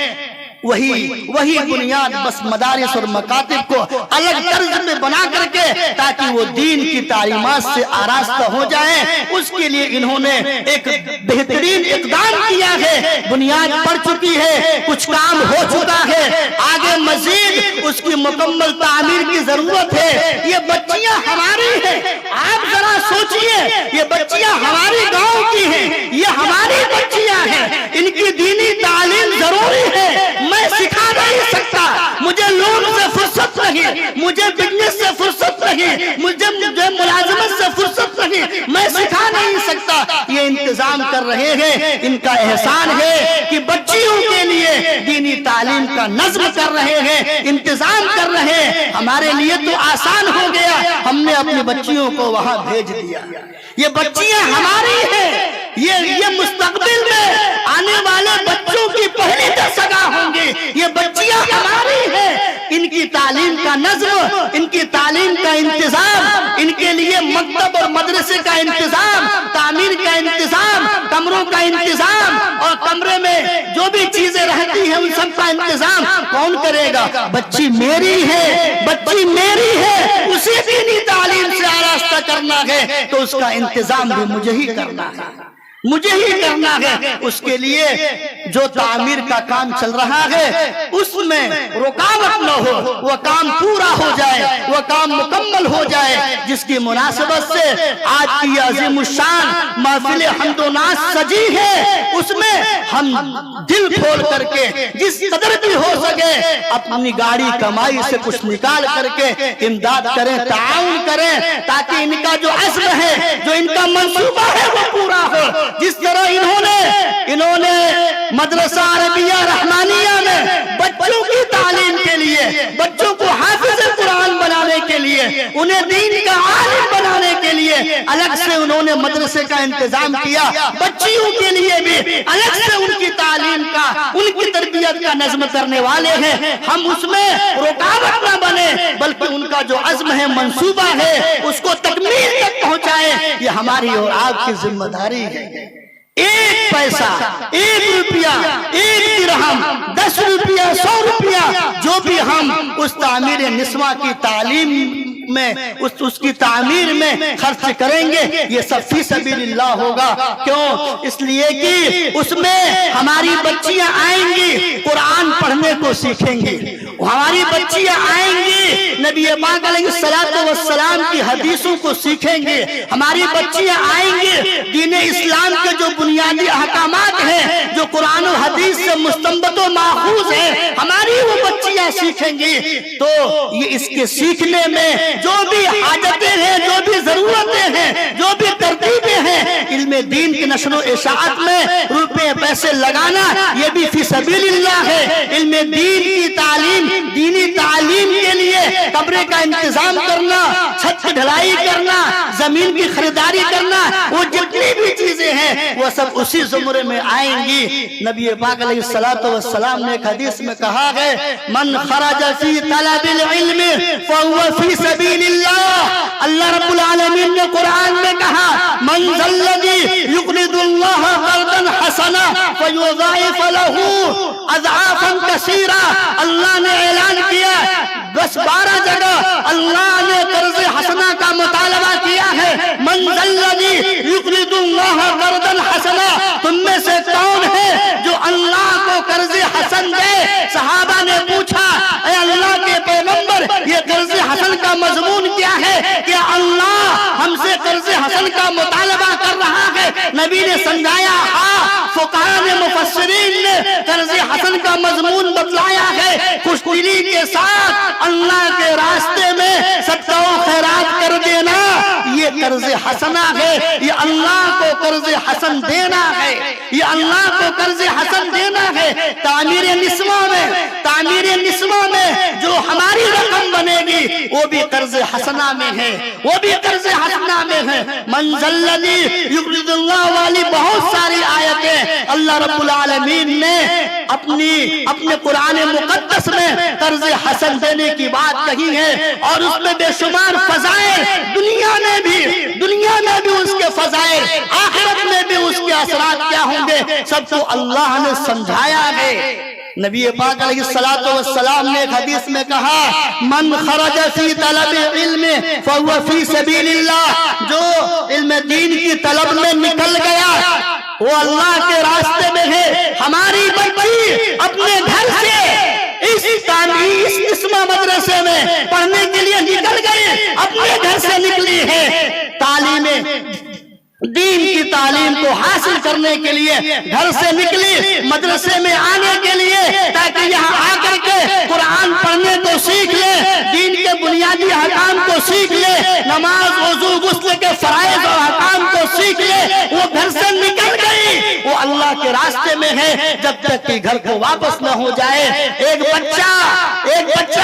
وہی بنیاد بس مدارس اور مکاتب کو الگ طرز میں بنا کر کے تاکہ وہ دین کی تعلیمات سے آراستہ ہو جائیں، اس کے لیے انہوں نے ایک بہترین اقدام کیا ہے۔ بنیاد پڑ چکی ہے، کچھ کام ہو چکا ہے، آگے مزید اس کی مکمل تعمیر کی ضرورت ہے۔ یہ بچیاں ہماری ہیں، آپ ذرا سوچئے، یہ بچیاں ہماری گاؤں کی ہیں، یہ ہماری بچیاں ہیں، ان کی دینی تعلیم ضروری ہے۔ میں سکھا نہیں سکتا، مجھے لون سے فرصت نہیں، مجھے بزنس سے فرصت نہیں، مجھے ملازمت سے فرصت نہیں، میں سکھا نہیں سکتا۔ یہ انتظام کر رہے ہیں، ان کا احسان ہے کہ بچیوں کے لیے دینی تعلیم کا نظم کر رہے ہیں، انتظام کر رہے ہیں۔ ہمارے لیے تو آسان ہو گیا، ہم نے اپنی بچیوں کو وہاں بھیج دیا۔ یہ بچیاں ہماری ہیں، یہ مستقبل میں آنے والے بچوں کی پہلی درسگاہ ہوں گی۔ یہ بچیاں ہماری ہیں، ان کی تعلیم کا نظم، ان کی تعلیم کا انتظام، ان کے لیے مکتب اور مدرسے کا انتظام، تعمیر کا انتظام، کمروں کا انتظام، اور کمرے میں جو بھی چیزیں رہتی ہیں ان سب کا انتظام کون کرے گا؟ بچی میری ہے، بچی میری ہے، اسی دینی تعلیم سے آراستہ کرنا ہے تو اس کا انتظام بھی مجھے ہی کرنا ہے، مجھے ہی کرنا ہے۔ اس کے لیے جو تعمیر کا کام چل رہا ہے اس میں رکاوٹ نہ ہو، وہ کام پورا ہو جائے، وہ کام مکمل ہو جائے، جس کی مناسبت سے آج کی عظیم الشان محفل حمد و ناز سجی ہے۔ اس میں ہم دل کھول کر کے جس قدر بھی ہو سکے اپنی گاڑی کمائی سے کچھ نکال کر کے امداد کریں، تعاون کریں، تاکہ ان کا جو عزم ہے، جو ان کا منصوبہ ہے وہ پورا ہو۔ جس طرح انہوں نے مدرسہ عربیہ رحمانیہ میں بچوں کی تعلیم کے لیے، بچوں کو حافظ قرآن بنانے کے لیے، انہیں دین کا عالم بنانے کے لیے الگ سے انہوں نے مدرسے کا انتظام کیا، بچیوں کے لیے بھی الگ سے ان کی تعلیم کا، ان کی تربیت کا نظم کرنے والے ہیں۔ ہم اس میں رکاوٹ نہ بنے بلکہ ان کا جو عزم ہے، منصوبہ ہے، اس کو تکمیل تک پہنچائیں، یہ ہماری اور آپ کی ذمہ داری ہے۔ ایک پیسہ، ایک روپیہ، ایک درہم، 10 روپیہ، 100 روپیہ، جو بھی ہم اس تعمیر نسواں کی تعلیم میں اس کی تعمیر میں خرچ کریں گے، یہ سب فی سبیل اللہ ہوگا۔ کیوں؟ اس لیے کہ اس میں ہماری بچیاں آئیں گی قرآن پڑھنے کو سیکھیں گی، ہماری بچیاں آئیں گی نبی پاک علیہ السلام کی حدیثوں کو سیکھیں گے، ہماری بچیاں آئیں گی دین اسلام کے جو بنیادی احکامات ہیں جو قرآن و حدیث سے مستنبط و ماخوذ ہیں، ہماری وہ بچیاں سیکھیں گی۔ تو یہ اس کے سیکھنے میں جو بھی حاجتیں ہیں، جو بھی ضرورتیں ہیں، جو بھی ترتیبیں ہیں، علم دین کی نشر و اشاعت میں روپے پیسے لگانا یہ بھی فی سبیل اللہ ہے۔ علم دین کی تعلیم، دینی تعلیم کے لیے کمرے کا انتظام کرنا، چھت کی ڈھلائی کرنا، زمین کی خریداری کرنا، وہ جتنی بھی چیزیں ہیں وہ سب اسی زمرے میں آئیں گی۔ نبی پاک علیہ السلام نے ایک حدیث میں کہا ہے من خرج فی طلب العلم فهو فی سبیل اللہ۔ اللہ رب العالمین نے قرآن میں کہا من ذا الذی یقرض اللہ قرضا حسنا فیضاعف له اضعافا کثیرا۔ اللہ نے اعلان کیا 10-12 جگہ اللہ نے قرض حسنہ کا مطالبہ کیا ہے۔ من ذا الذی یقرض اللہ قرضا حسنا، تم میں سے کون ہے جو اللہ کو قرض حسن دے؟ صحابہ نے پوچھا اے اللہ کے پیغمبر یہ قرض حسن کا مضمون کیا ہے؟ کیا اللہ ہم سے قرض حسن کا مطالبہ کر رہا ہے؟ نبی نے سمجھایا ہاں۔ فقہاء نے، مفسرین نے قرض حسن کا مضمون بتلایا ہے خوش دلی کے ساتھ اللہ کے راستے میں صدقہ و خیرات کر دینا، یہ قرض حسنہ ہے، یہ اللہ کو قرض حسن دینا ہے، یہ اللہ کو قرض حسن دینا ہے۔ تعمیر نسواں میں جو ہماری رقم بنے گی وہ بھی قرض حسنہ میں ہے، وہ بھی قرض حسنہ میں ہے۔ من ذا الذی یقرض اللہ والی بہت ساری آیتیں اللہ رب العالمین نے اپنے قرآن مقدس میں قرض حسن دینے کی بات کہی ہے، اور اس میں بے شمار فضائل، دنیا میں بھی اس کے فضائل، آخرت میں بھی اس کے اثرات کیا ہوں گے، سب کو اللہ نے سمجھایا ہے۔ نبی پاک علیہ السلام نے ایک حدیث میں کہا من خرج فی طلب علم فهو فی سبیل اللہ، جو علم دین کی طلب میں نکل گیا وہ اللہ کے راستے میں ہے۔ ہماری بچی اپنے گھر سے اس اسما مدرسے میں پڑھنے کے لیے نکل گئی، اپنے گھر سے نکلی ہے دین کی تعلیم کو حاصل کرنے کے لیے، گھر سے نکلی مدرسے میں آنے کے لیے تاکہ یہاں آ کر کے قرآن پڑھنے کو سیکھ لے، دین کے بنیادی احکام کو سیکھ لے، نماز، وضو، غسل کے فرائض اور احکام کو سیکھ لے۔ وہ گھر سے نکل گئی، وہ اللہ کے راستے میں ہے جب تک کہ گھر کو واپس نہ ہو جائے۔ ایک بچہ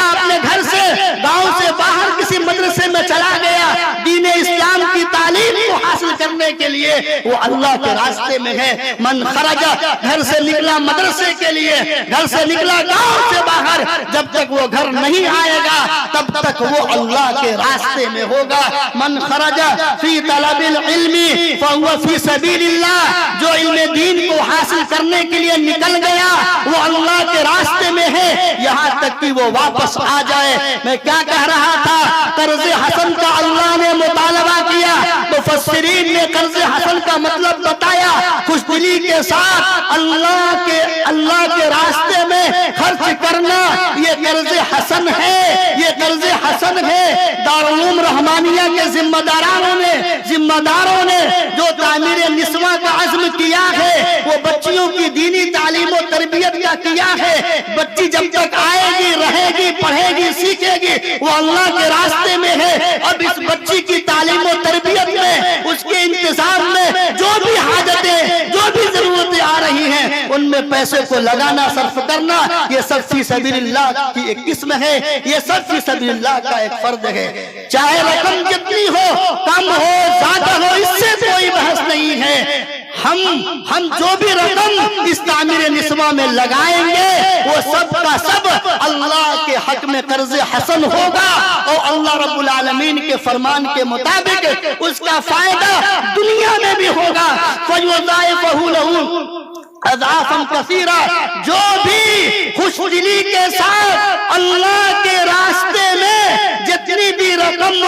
اپنے گھر سے، گاؤں سے باہر کسی مدرسے میں چلا گیا دین اسلام کی تعلیم کو حاصل کرنے کے لیے، وہ اللہ کے راستے میں ہے۔ من خرج، گھر سے نکلا مدرسے کے لیے، گھر سے نکلا گاؤں سے باہر، جب تک وہ گھر نہیں آئے گا تب تک وہ اللہ کے راستے میں ہوگا۔ من خرج فی طلب العلم فهو فی سبیل اللہ، جو علم دین کو حاصل کرنے کے لیے نکل گیا وہ اللہ کے راستے میں ہے یہاں تک کہ وہ واپس آ جائے۔ میں کیا کہہ رہا تھا؟ قرض حسن کا اللہ نے مطالبہ کیا، مفسرین نے قرض حسن کا مطلب بتایا، خوش دلی کے ساتھ اللہ کے راستے میں خرچ کرنا، یہ قرض حسن ہے، یہ قرض حسن ہے۔ دارالعلوم رحمانیہ کے ذمہ داروں نے جو تعمیر نسواں کا عزم کیا ہے وہ بچیوں کی دینی تعلیم و تربیت کا کیا ہے۔ بچی جب تک آئے گی، رہے گی، پڑھے گی، سیکھے گی، وہ اللہ کے راستے میں ہے۔ اب اس بچی کی تعلیم و تربیت میں، اس کے انتظام میں جو بھی حاجتیں، جو بھی ضرورتیں آ رہی ہیں ان میں پیسے کو لگانا، صرف کرنا، یہ سب فی سبیل اللہ کی ایک قسم ہے، یہ سب فی سبیل اللہ کا ایک فرض ہے۔ چاہے رقم جتنی ہو، کم ہو، زیادہ ہو، اس سے کوئی بحث نہیں ہے۔ ہم جو بھی رقم اس تعمیر نسواں میں لگائیں گے وہ سب کا سب اللہ کے حق میں قرض حسن ہوگا، اور اللہ رب العالمین کے فرمان کے مطابق اس کا فائدہ دنیا میں بھی ہوگا۔ فَيُضَاعِفُهُ لَهُ اضعافا کثیرا، جو بھی خوش دلی کے ساتھ اللہ کے راستے میں جتنی بھی رقم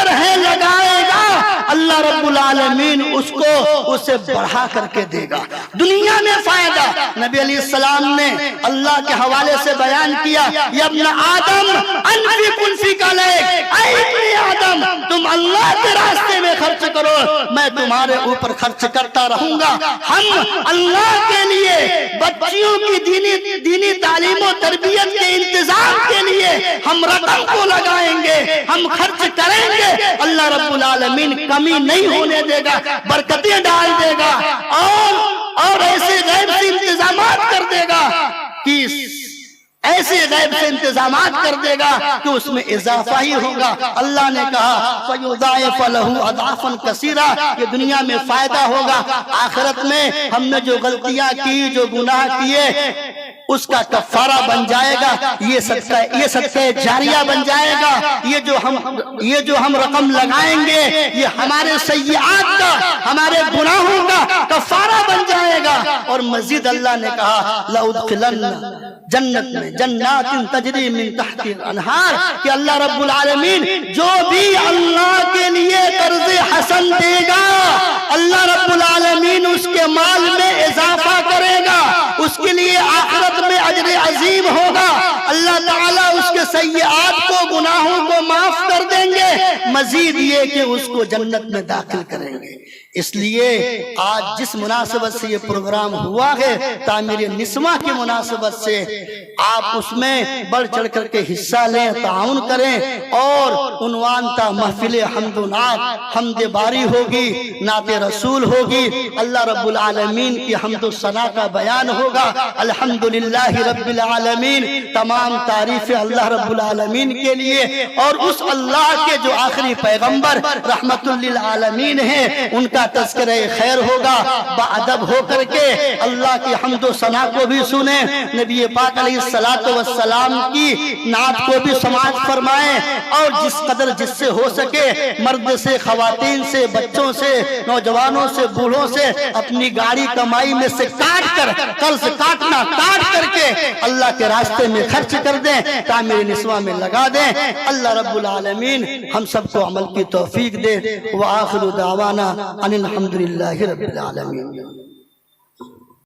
اگر ہے لگائے گا اللہ رب العالمین اس کو اسے بڑھا کر کے دے گا. دنیا میں فائدہ نبی علیہ السلام نے اللہ کے حوالے سے بیان کیا، یا ابن آدم انفق انفق علیک، اے ابن آدم تم اللہ کے راستے میں خرچ کرو، میں تمہارے اوپر خرچ کرتا رہوں گا. ہم اللہ کے لیے بچیوں کی دینی تعلیم و تربیت کے انتظام کے لیے ہم رقم کو لگائیں گے، ہم خرچ کریں گے، اللہ رب العالمین کمی نہیں ہونے دے گا، برکتیں ڈال دے گا اور ایسے غیب سے انتظامات کر دے گا کہ ایسے غیب سے انتظامات کر دے گا کہ اس میں اضافہ ہی ہوگا. اللہ نے کہا فَيُضَاعِفَ لَهُ أَضْعَافًا كَثِيرًا، کہ دنیا میں فائدہ ہوگا، آخرت میں ہم نے جو غلطیاں کی، جو گناہ کیے، اس کا کفارہ بن جائے گا، یہ صدقہ جاریہ بن جائے گا. یہ جو ہم رقم لگائیں گے یہ ہمارے سیئات کا، ہمارے گناہوں کا کفارہ بن جائے گا. اور مزید اللہ نے کہا لَأُدْخِلَنَّ جنت میں جنات تجری من تحت الانہار، کہ اللہ رب العالمین جو بھی اللہ کے لیے قرض حسن دے گا اللہ رب العالمین اس کے مال میں اضافہ کرے گا، اس کے لیے آخرت میں اجر عظیم ہوگا. اللہ تعالیٰ اس کے سیئات کو، گناہوں کو معاف کر دیں گے، مزید یہ کہ اس کو جنت میں داخل کریں گے. اس لیے آج جس مناسبت سے یہ پروگرام ہوا ہے، تعمیر نسواں کی مناسبت سے، آپ اس میں بڑھ چڑھ کر کے حصہ لیں، تعاون کریں. اور عنوان تھا محفل حمد و نعت، حمد باری ہوگی، نعت رسول ہوگی، اللہ رب العالمین کی حمد و ثنا کا بیان ہوگا. الحمدللہ رب العالمین، تمام تعریف اللہ رب العالمین کے لیے، اور اس اللہ کے جو آخری پیغمبر رحمت للعالمین ہیں ان کا تذکرہ خیر ہوگا. باادب ہو کر کے اللہ کی حمد و ثنا کو بھی سنیں، نبی پاک علیہ السلام کی نعت کو بھی سماعت فرمائیں، اور جس قدر جس سے ہو سکے مرد سے، خواتین سے، بچوں سے، نوجوانوں سے، بوڑھوں سے اپنی گاڑی کمائی میں سے کاٹ کر، قرض کاٹنا کاٹ کر کے اللہ کے راستے میں خرچ کر دیں، تعمیر نسواں میں لگا دیں. اللہ رب العالمین ہم سب کو عمل کی توفیق دے. وآخر دعوانا ان الحمدللہ رب العالمین.